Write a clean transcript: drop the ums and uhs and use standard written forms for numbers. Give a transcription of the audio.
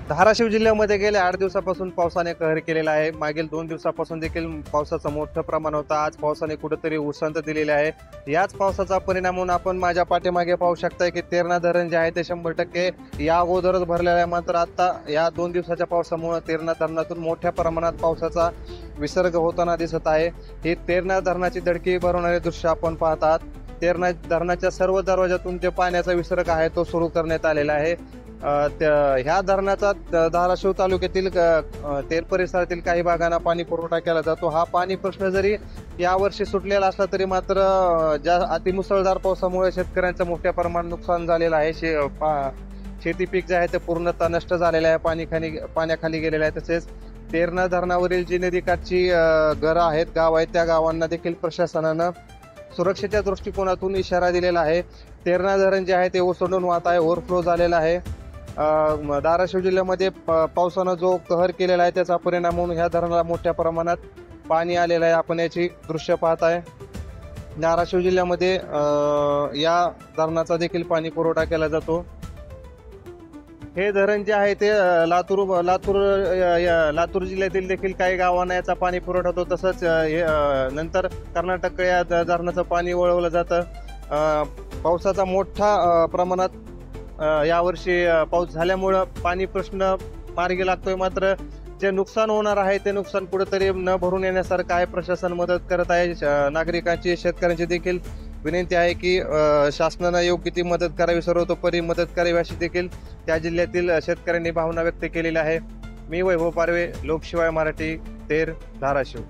धाराशिव जिल्ह्यामध्ये गेल्या 8 दिवसापासून पावसाने कहर केलेला आहे। मागील 2 दिवसापासून देखील पावसाचं मोठं प्रमाण होतं। आज पावसाने कुठेतरी उसंत दिलेली आहे। याच पावसाचा परिणाम म्हणून आपण माझ्या पाठीमागे पाहू शकता की तेरणा धरण जे आहे ते 100% या अगोदरच भरलेलं आहे। मात्र आता या 2 दिवसाच्या पावसामुळे तेरणा धरणातून मोठ्या प्रमाणात पावसाचा विसर्ग होताना दिसत आहे। ही तेरणा धरणाची धडकी भरवणारे दृश्य आपण पाहत आहात। तेरणा धरणाच्या सर्व दरवाजातून जे पाण्याचा विसर्ग आहे तो सुरू करण्यात आलेला आहे। ह्या धरणाचा धाराशिव तालुक्यातील तेर परिसरातील काही भागांना पाणी पुरवठा केला जातो। हा पाणी प्रश्न जरी यावर्षी सुटलेला असला तरी मात्र ज्या अतिमुसळधार पावसामुळे शेतकऱ्यांचं मोठ्या प्रमाणात नुकसान झालेलं आहे। शेती पीक जे आहे ते पूर्णतः नष्ट झालेलं आहे, पाण्याखाली गेलेलं आहे। तसेच तेरणा धरणावरील जी नदीकाठची घरं आहेत, गाव आहेत, त्या गावांना देखील प्रशासनानं सुरक्षेच्या दृष्टिकोनातून इशारा दिलेला आहे। तेरणा धरण जे आहे ते ओसंडून वाहत आहे, ओव्हरफ्लो झालेला आहे। धाराशिव जिल्ह्यामध्ये पावसानं जो कहर केलेला आहे त्याचा परिणाम म्हणून ह्या धरणाला मोठ्या प्रमाणात पाणी आलेलं आहे। आपण याची दृश्य पाहत आहे। धाराशिव जिल्ह्यामध्ये या धरणाचा देखील पाणी पुरवठा केला जातो। हे धरण जे आहे ते लातूर जिल्ह्यातील देखील काही गावांना याचा पाणी पुरवठा होतो। तसंच नंतर कर्नाटक या धरणाचं पाणी वळवलं जातं। पावसाचा मोठा प्रमाणात यावर्षी पाऊस झाल्यामुळं पाणी प्रश्न मार्गी लागतोय। मात्र जे नुकसान होणार आहे ते नुकसान कुठेतरी न भरून येण्यासारखं आहे। प्रशासन मदत करत आहे। नागरिकांची, शेतकऱ्यांची देखील विनंती आहे की शासनानं योग्य ती मदत करावी, सर्वतोपरी मदत करावी अशी देखील त्या जिल्ह्यातील शेतकऱ्यांनी भावना व्यक्त केलेली आहे। मी वैभव पारवे, लोकशिवाय मराठी, तेर, धाराशिव।